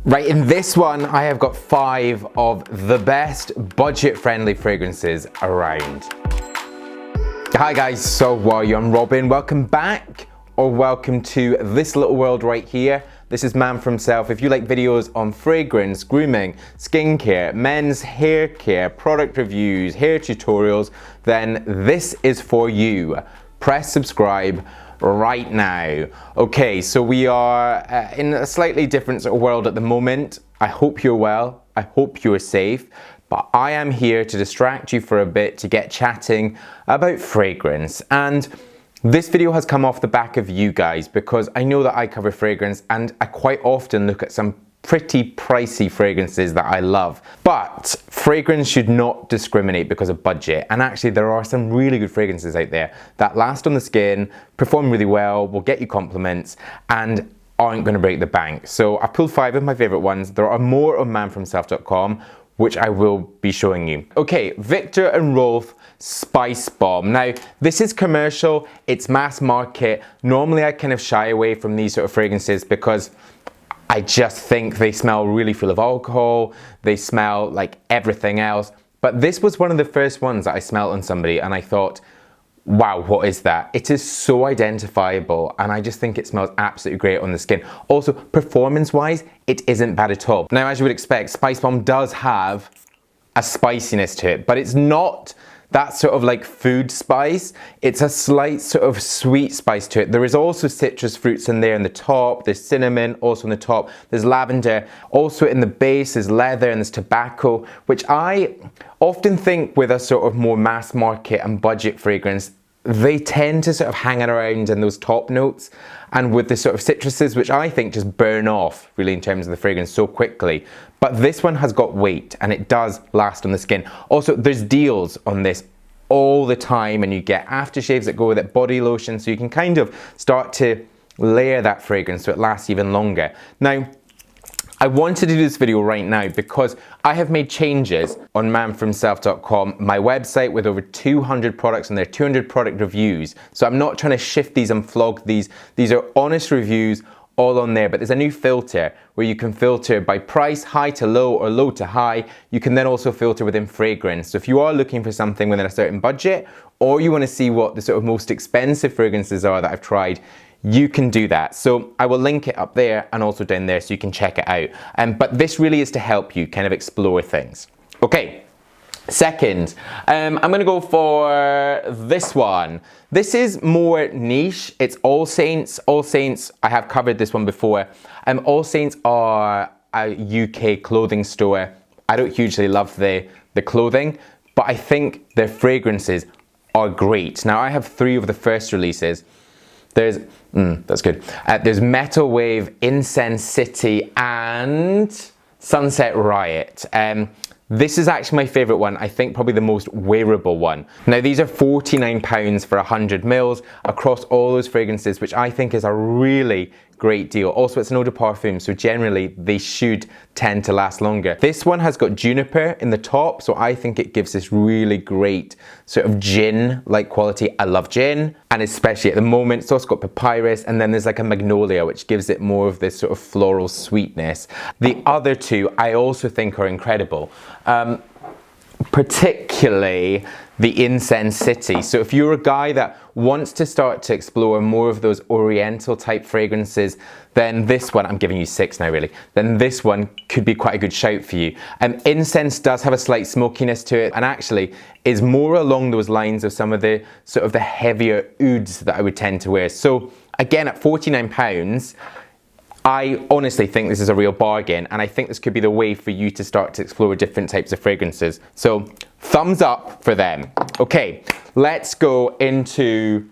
Right, in this one, I have got 5 of the best budget-friendly fragrances around. Hi guys, so how are you? I'm Robin. Welcome back, or welcome to this little world right here. This is Man for Himself. If you like videos on fragrance, grooming, skincare, men's hair care, product reviews, hair tutorials, then this is for you. Press subscribe right now. Okay, so we are in a slightly different sort of world at the moment. I hope you're well. I hope you're safe. But I am here to distract you for a bit, to get chatting about fragrance. And this video has come off the back of you guys because I know that I cover fragrance and I quite often look at some pretty pricey fragrances that I love. But fragrance should not discriminate because of budget. And actually there are some really good fragrances out there that last on the skin, perform really well, will get you compliments, and aren't going to break the bank. So I pulled 5 of my favorite ones. There are more on manforhimself.com, which I will be showing you. Okay, Viktor and Rolf Spicebomb. Now, this is commercial, it's mass market. Normally I kind of shy away from these sort of fragrances because I just think they smell really full of alcohol, they smell like everything else. But this was one of the first ones that I smelled on somebody and I thought, wow, what is that? It is so identifiable and I just think it smells absolutely great on the skin. Also, performance-wise, it isn't bad at all. Now, as you would expect, Spicebomb does have a spiciness to it, but it's not that sort of like food spice. It's a slight sort of sweet spice to it. There is also citrus fruits in there in the top. There's cinnamon also in the top. There's lavender. Also in the base there's leather and there's tobacco, which I often think with a sort of more mass market and budget fragrance, they tend to sort of hang around in those top notes, and with the sort of citruses, which I think just burn off really in terms of the fragrance so quickly. But this one has got weight and it does last on the skin. Also, there's deals on this all the time and you get aftershaves that go with it, body lotion, so you can kind of start to layer that fragrance so it lasts even longer. Now, I wanted to do this video right now because I have made changes on manforhimself.com, my website with over 200 products and there 200 product reviews. So I'm not trying to shift these and flog these. These are honest reviews all on there, but there's a new filter where you can filter by price, high to low or low to high. You can then also filter within fragrance. So if you are looking for something within a certain budget, or you want to see what the sort of most expensive fragrances are that I've tried, you can do that. So I will link it up there and also down there so you can check it out. But this really is to help you kind of explore things. Okay, second, I'm gonna go for this one. This is more niche. It's All Saints. All Saints, I have covered this one before. All Saints are a UK clothing store. I don't hugely love the clothing, but I think their fragrances are great. Now I have 3 of the first releases. There's, that's good. There's Metal Wave, Incense City, and Sunset Riot. This is actually my favorite one. I think probably the most wearable one. Now these are £49 for 100 mils across all those fragrances, which I think is a really great deal. Also, it's an eau de parfum, so generally they should tend to last longer. This one has got juniper in the top, so I think it gives this really great sort of gin-like quality. I love gin, and especially at the moment, it's also got papyrus, and then there's like a magnolia, which gives it more of this sort of floral sweetness. The other 2 I also think are incredible. Particularly the Incense City. So if you're a guy that wants to start to explore more of those oriental type fragrances, then this one, I'm giving you 6 now really, then this one could be quite a good shout for you. Incense does have a slight smokiness to it and actually is more along those lines of some of the sort of the heavier ouds that I would tend to wear. So again, at £49, I honestly think this is a real bargain, and I think this could be the way for you to start to explore different types of fragrances. So thumbs up for them. Okay, let's go into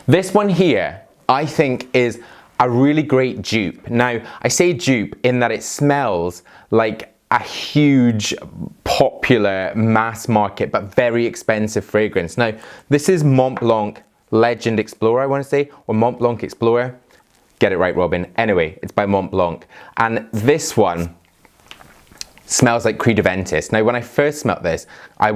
this one here. I think is a really great dupe. Now, I say dupe in that it smells like a huge, popular, mass market, but very expensive fragrance. Now, this is Mont Blanc Legend Explorer, I want to say, or Mont Blanc Explorer. Get it right, Robin. Anyway, it's by Mont Blanc. And this one smells like Creed Aventus. Now, when I first smelled this, I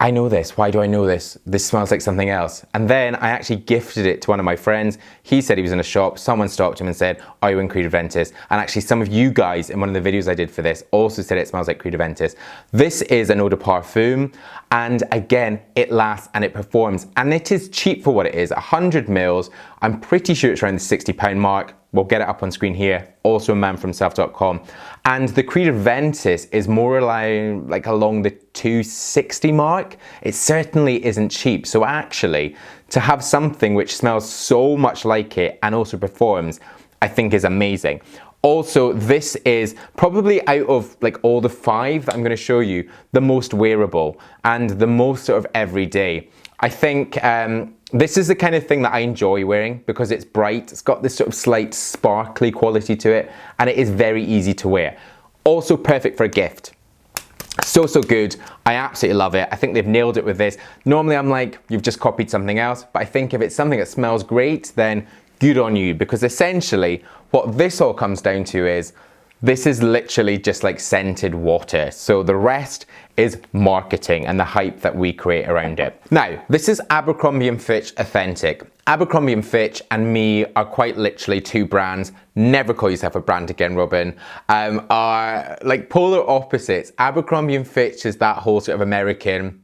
I know this. Why do I know this? This smells like something else. And then I actually gifted it to one of my friends. He said he was in a shop. Someone stopped him and said, are you in Creed Aventus? And actually some of you guys in one of the videos I did for this also said it smells like Creed Aventus. This is an eau de parfum. And again, it lasts and it performs. And it is cheap for what it is, 100 mils. I'm pretty sure it's around the £60 mark. We'll get it up on screen here, also manfromself.com. And the Creed Aventus is more like along the 260 mark. It certainly isn't cheap. So actually, to have something which smells so much like it and also performs, I think is amazing. Also, this is probably out of like all the 5 that I'm gonna show you, the most wearable and the most sort of everyday. I think this is the kind of thing that I enjoy wearing because it's bright, it's got this sort of slight sparkly quality to it, and it is very easy to wear. Also perfect for a gift. So good. I absolutely love it. I think they've nailed it with this. Normally I'm like, you've just copied something else, but I think if it's something that smells great, then good on you, because essentially what this all comes down to is this is literally just like scented water. So the rest is marketing and the hype that we create around it. Now, this is Abercrombie Fitch Authentic. Abercrombie Fitch and me are quite literally 2 brands. Never call yourself a brand again, Robin. Are like polar opposites. Abercrombie Fitch is that whole sort of American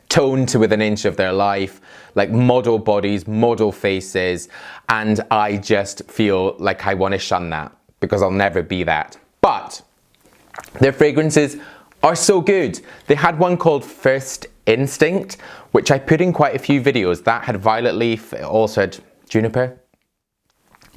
tone to within an inch of their life, like model bodies, model faces, and I just feel like I want to shun that, because I'll never be that. But their fragrances are so good. They had one called First Instinct, which I put in quite a few videos. That had violet leaf, it also had juniper.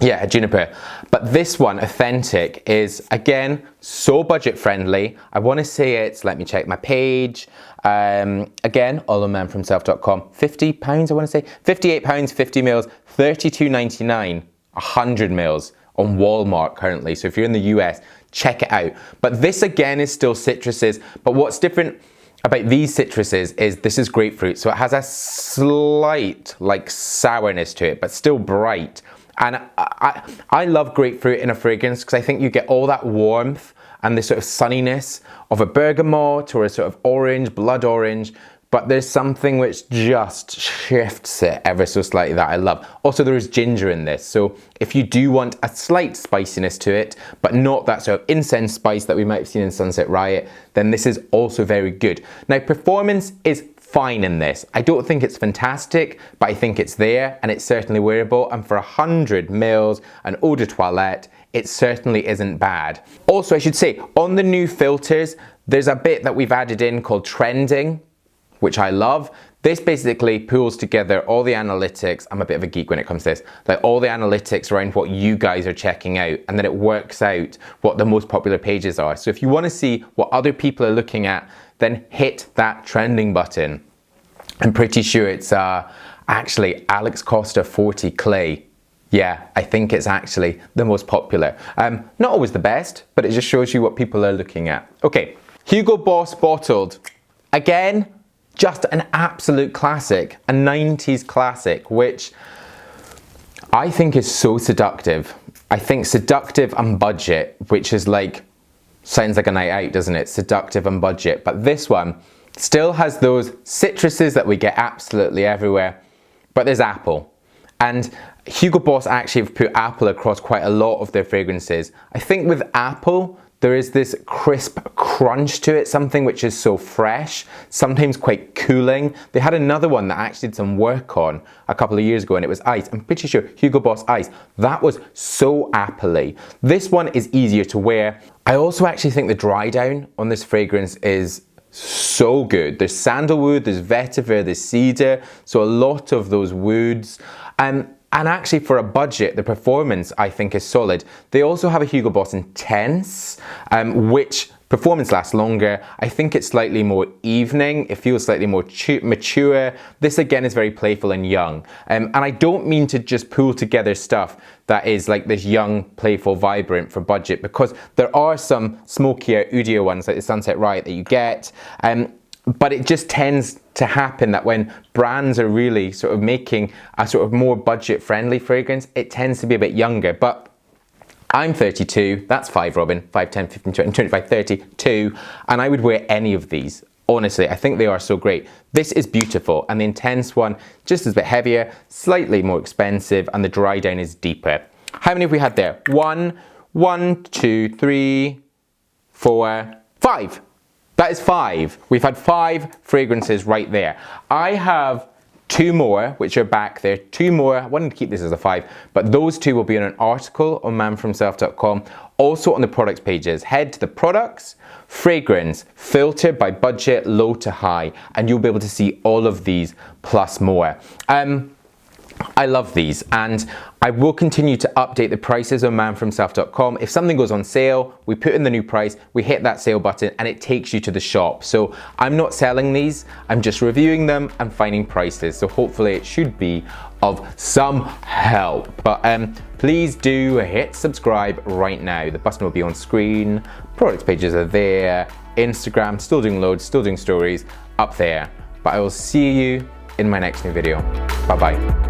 Yeah, juniper. But this one, Authentic, is again so budget friendly. I want to say it's, let me check my page. Again, all on manfromself.com. £50, I want to say. £58, 50 mils, £32.99, 100 mils. On Walmart currently, so if you're in the US, check it out. But this again is still citruses, but what's different about these citruses is this is grapefruit, so it has a slight like sourness to it, but still bright. And I love grapefruit in a fragrance because I think you get all that warmth and the sort of sunniness of a bergamot or a sort of orange, blood orange, but there's something which just shifts it ever so slightly that I love. Also, there is ginger in this, so if you do want a slight spiciness to it, but not that sort of incense spice that we might have seen in Sunset Riot, then this is also very good. Now, performance is fine in this. I don't think it's fantastic, but I think it's there, and it's certainly wearable, and for 100 mils, an eau de toilette, it certainly isn't bad. Also, I should say, on the new filters, there's a bit that we've added in called trending, which I love. This basically pulls together all the analytics. I'm a bit of a geek when it comes to this. Like all the analytics around what you guys are checking out, and then it works out what the most popular pages are. So if you want to see what other people are looking at, then hit that trending button. I'm pretty sure it's actually Alex Costa 40 Clay. Yeah, I think it's actually the most popular. Not always the best, but it just shows you what people are looking at. Okay, Hugo Boss Bottled. Again, just an absolute classic, a 90s classic, which I think is so seductive. I think seductive and budget, which is like, sounds like a night out, doesn't it? Seductive and budget. But this one still has those citruses that we get absolutely everywhere, but there's apple. And Hugo Boss actually have put apple across quite a lot of their fragrances. I think with apple, there is this crisp crunch to it, something which is so fresh, sometimes quite cooling. They had another one that I actually did some work on a couple of years ago, and it was Ice. I'm pretty sure Hugo Boss Ice. That was so apple-y. This one is easier to wear. I also actually think the dry down on this fragrance is so good. There's sandalwood, there's vetiver, there's cedar, so a lot of those woods. And actually for a budget, the performance I think is solid. They also have a Hugo Boss Intense, which performance lasts longer. I think it's slightly more evening. It feels slightly more mature. This again is very playful and young. And I don't mean to just pull together stuff that is like this young, playful, vibrant for budget, because there are some smokier, oudier ones like the Sunset Riot that you get. But it just tends to happen that when brands are really sort of making a sort of more budget-friendly fragrance, it tends to be a bit younger. But I'm 32, that's 5, Robin, 5, 10, 15, 20, 25, 32, and I would wear any of these. Honestly, I think they are so great. This is beautiful, and the Intense one just is a bit heavier, slightly more expensive, and the dry down is deeper. How many have we had there? 1, 2, 3, 4, 5. That is 5. We've had 5 fragrances right there. I have 2 more, which are back there. 2 more. I wanted to keep this as a 5, but those 2 will be on an article on manfromself.com. Also on the products pages. Head to the products, fragrance, filter by budget, low to high, and you'll be able to see all of these plus more. I love these, and I will continue to update the prices on manfromself.com. If something goes on sale, we put in the new price, we hit that sale button, and it takes you to the shop. So I'm not selling these, I'm just reviewing them and finding prices. So hopefully it should be of some help. But please do hit subscribe right now. The button will be on screen, products pages are there, Instagram, still doing loads, still doing stories up there. But I will see you in my next new video. Bye bye.